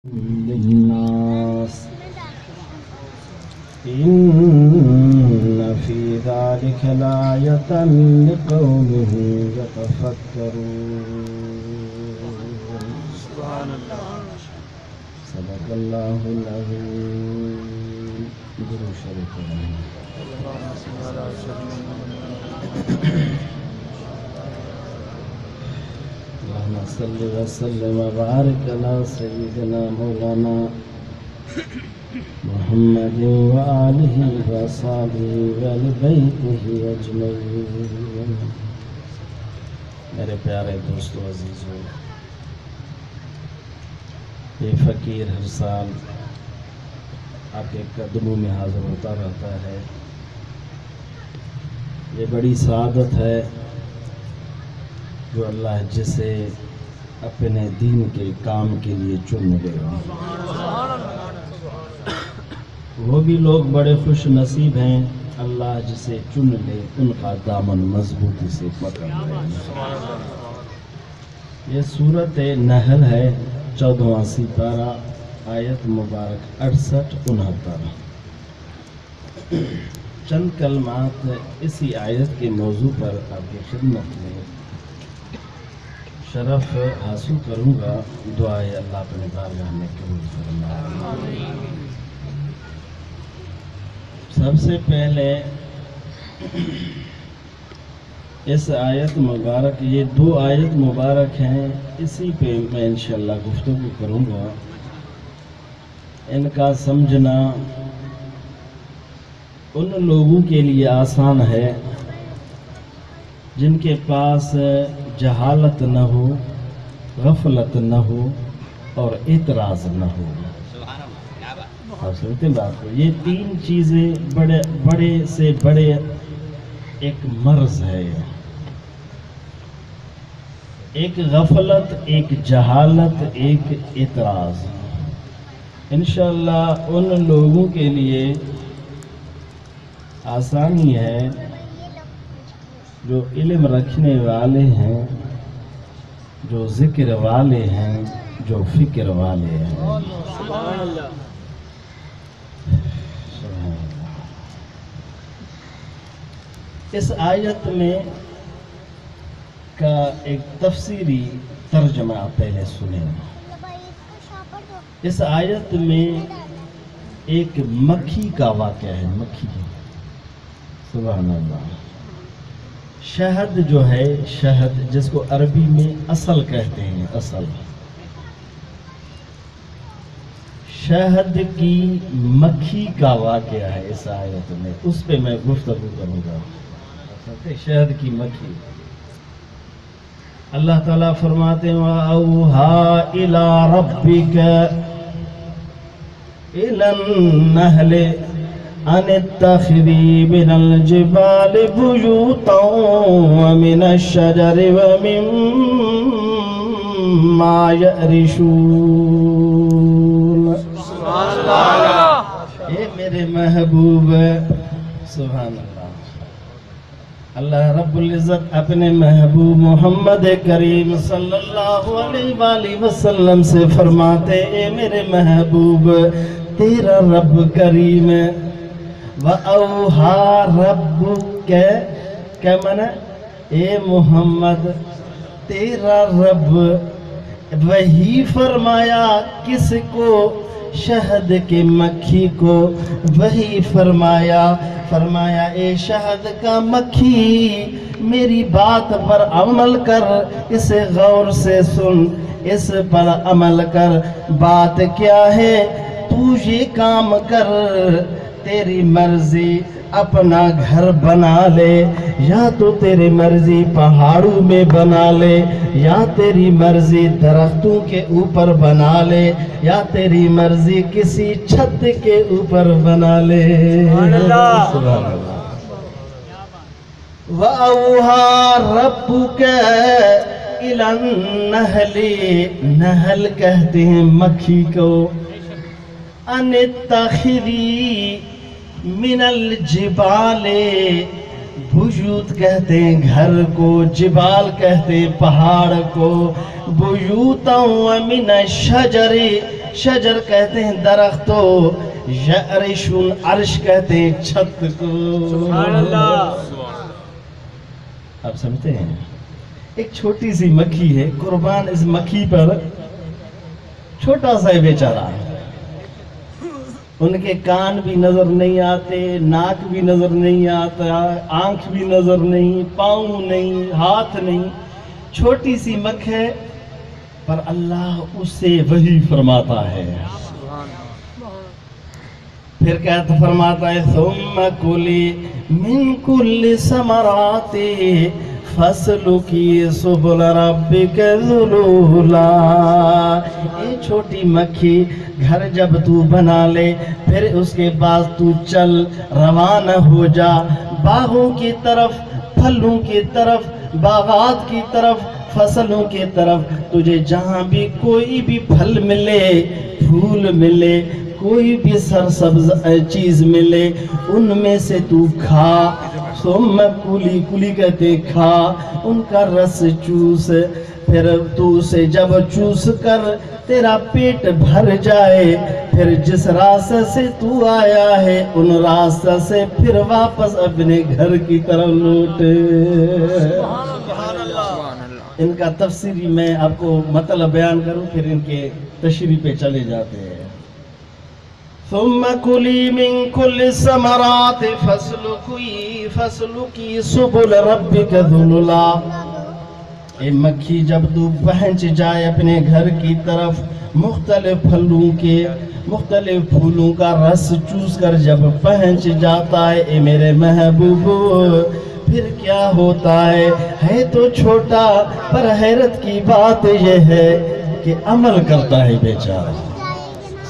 للناس إن في ذلك لآية لقوم يتفكرون. سبحان اللہ. صدق اللہ العظیم. درود شریف اللهم صل وسلم وبارك على سيدنا مولانا محمد وآله وصحبه وآل بيته أجمعين. میرے پیارے دوستو عزیزو، یہ فقیر ہر سال آپ کے قدموں میں حاضر ہوتا رہتا ہے. یہ بڑی سعادت ہے جو اللہ جسے اپنے دین کے کام کے لیے چن لے. وہ بھی لوگ بڑے خوش نصیب ہیں اللہ جسے چن لے ان کا دامن مضبوطی سے پکڑ لے. یہ سورت نحل ہے، 14واں سپارہ، آیت مبارک 68-69. چند کلمات اسی آیت کے موضوع پر آپ کی خدمت میں شرف حاصل کروں گا. دعائے اللہ اپنے بارگاہ میں قبول فرمائے. سب سے پہلے اس آیت مبارک، یہ 2 آیت مبارک ہیں، اسی پہ میں انشاءاللہ گفتگو کروں گا. ان کا سمجھنا ان لوگوں کے لیے آسان ہے جن کے پاس جہالت نہ ہو، غفلت نہ ہو اور اعتراض نہ ہو. آپ سنتے بات کو، یہ 3 چیزیں بڑے سے بڑے ایک مرض ہے. ایک غفلت، ایک جہالت، ایک اعتراض. انشاءاللہ ان لوگوں کے لیے آسانی ہے جو علم رکھنے والے ہیں، جو ذکر والے ہیں، جو فکر والے ہیں. سبحان اللہ. اس آیت میں کا ایک تفسیری ترجمہ پہلے سنیں. اس آیت میں ایک مکھی کا واقعہ ہے. مکھی، سبحان اللہ. شہد جو ہے، شہد جس کو عربی میں اصل کہتے ہیں، اصل، شہد کی مکھی کا واقعہ ہے اس آیت میں. اس پہ میں گفتگو کروں گا. شہد کی مکھی. اللہ تعالیٰ فرماتے ہیں وَأَوْحَى إِلَىٰ رَبِّكَ إِلَى النَّحْلِ أَنِ اتَّخِذِي مِنَ الْجِبَالِ بُيُوتًا وَمِنَ الشَّجَرِ وَمِمَّا يَعْرِشُونَ. سبحان اللہ. اے میرے محبوب، سبحان اللہ. اللہ رب العزت اپنے محبوب محمد کریم صلی اللہ علیہ وآلہ وسلم سے فرماتے، اے میرے محبوب، تیرا رب کریم ہے. وَأَوْحَى رَبُّكَ، کیا معنی؟ اے محمد، تیرا رب وہی فرمایا. کس کو؟ شہد کے مکھی کو. وہی فرمایا اے شہد کا مکھی، میری بات پر عمل کر، اسے غور سے سن، اس پر عمل کر. بات کیا ہے؟ تو یہ کام کر، تیری مرضی اپنا گھر بنا لے، یا تو تیری مرضی پہاڑوں میں بنا لے، یا تیری مرضی درختوں کے اوپر بنا لے، یا تیری مرضی کسی چھت کے اوپر بنا لے. سبحان اللہ. سبحان اللہ. وَأَوْحَى رَبُّكَ إِلَى النَّحْلِ، نحل کہتے ہیں مکھی کو. أَنِ اتَّخِذِي مِنَ الْجِبَالِ، बुयूत कहते हैं घर को, जिबाल कहते हैं पहाड़ को, बुयूतों मिन शजरे, शजर कहते हैं दरख्तों, यअरिशुन अर्श कहते हैं छत को। सुभान अल्लाह। आप समझते हैं? एक छोटी सी मक्खी है, कुर्बान इस मक्खी पर छोटा सा बेचारा, उनके कान भी नजर नहीं आते, नाक भी नजर नहीं आता, आंख भी नजर नहीं, पाँव नहीं, हाथ नहीं, छोटी सी मक्ख है, पर अल्लाह उससे वही फरमाता है। फिर क्या फरमाता है? सुम्मा कुली मिन कुल्ली समराते फस्लुकी सुबुल रब्बिका ज़ुलूला। ये छोटी मक्खी घर जब तू बना ले, फिर उसके बाद तू चल रवाना हो जा बागों की तरफ, फलों की तरफ, बागात की तरफ, फसलों की तरफ। तुझे जहाँ भी कोई भी फल मिले, फूल मिले, कोई भी सरसब्ज चीज मिले, उनमें से तू खा। सुम्मा कुली, कुली कहते खा, उनका रस चूस, फिर तू उसे जब चूस कर तेरा पेट भर जाए, फिर जिस रास्ते से तू आया है उन रास्ते से फिर वापस अपने घर की तरफ लौट। इनका तफसीरी मैं आपको मतलब बयान करूं, फिर इनके तशरीह पे चले जाते हैं। सुम्मा कुली मिन कुल्ली समरात फस्लुकी सुबुल रब्बिका ज़ुलूला। ए मक्खी जब तू पहुंच जाए अपने घर की तरफ, मुख्तलिफ फलों के, मुख्तलिफ फूलों का रस चूस कर जब पहुंच जाता है, ए मेरे महबूब, फिर क्या होता है तो छोटा, पर हैरत की बात यह है कि अमल करता है बेचारा।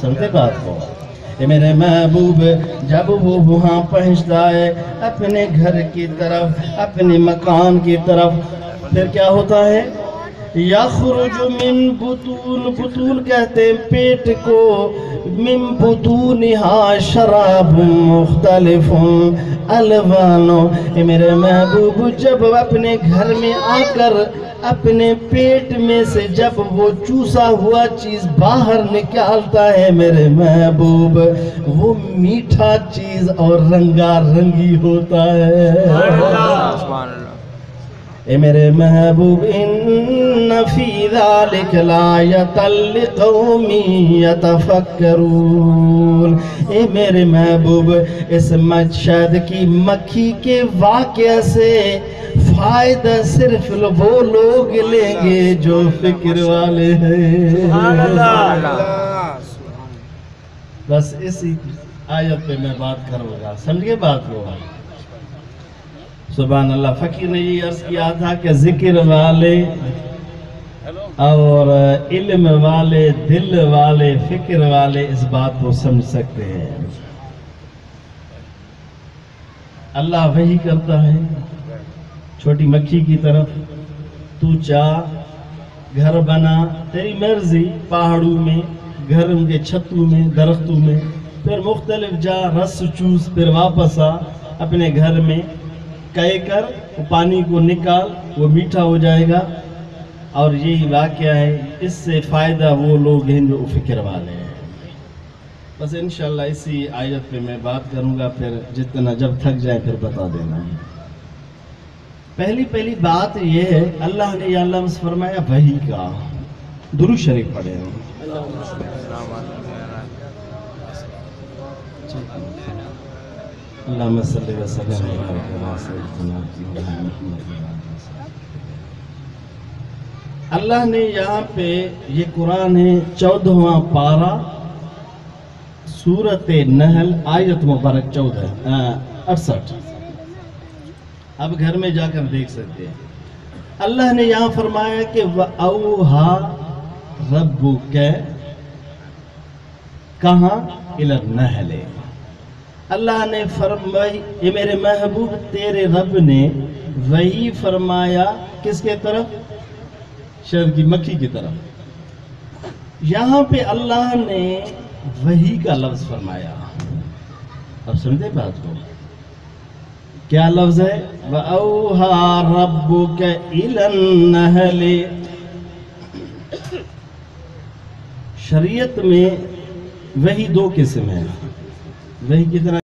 समझे बात को? ये मेरे महबूब जब वो वहाँ पहुँचता है अपने घर की तरफ, अपने मकान की तरफ, फिर क्या होता है? यखरुजु मिन बुतून, बुतून कहते हैं पेट को, मिन बुतूनिहा शराबुन मुख्तलिफुन अलवानो। ये मेरे महबूब जब अपने घर में आकर अपने पेट में से जब वो चूसा हुआ चीज बाहर निकालता है मेरे महबूब, वो मीठा चीज और रंगा रंगी होता है। ए मेरे महबूब इन्न फी ज़ालिका लायतल लिक़ौमिन यतफ़क्करून। ए मेरे महबूब इस मशहद की मक्खी के वाक़या से फायदा सिर्फ वो लोग लेंगे जो फिक्र वाले हैं। बस इसी आयत पे मैं बात करूँगा, समझिए बात को। सुभान अल्लाह। फकीर ने ये अर्ज किया था कि जिक्र वाले और इल्म वाले, दिल वाले, फिक्र वाले इस बात को समझ सकते हैं। अल्लाह वही करता है छोटी मक्खी की तरफ, तू चाह घर बना, तेरी मर्जी, पहाड़ों में, घरों के छतों में, दरख्तों में, फिर मुख्तलिफ जा, रस चूस, फिर वापस आ अपने घर में, कह कर पानी को निकाल, वो मीठा हो जाएगा। और यही वाक़या है, इससे फ़ायदा वो लोग हैं जो फ़िक्र वाले हैं। बस इंशाअल्लाह इसी आयत पे मैं बात करूँगा, फिर जितना जब थक जाए फिर बता देना। पहली बात ये है, अल्लाह ने या लफ्ज़ फरमाया वही का, दुरूद शरीफ पढ़े हैं। अल्लाहुम्मा सल्लि व सल्लिम अला सय्यिदिना मुहम्मद। अल्लाह ने यहाँ पे, ये कुरान है 14वां पारा, सूरत नहल, आयत मुबारक 68। अब घर में जाकर देख सकते हैं। अल्लाह ने यहाँ फरमाया कि वअौहा रब्बुका, कहाँ? इला नहल। अल्लाह ने फरमाई, ये मेरे महबूब तेरे रब ने वही फरमाया किसके तरफ? शहद की मक्खी की तरफ। यहाँ पे अल्लाह ने वही का लफ्ज़ फरमाया। अब समझे बात को? کیا لفظ ہے؟ وَأَوْحَى رَبُّكَ إِلَى النَّحْلِ. شریعت میں وہی دو قسم ہے. وہی کتنا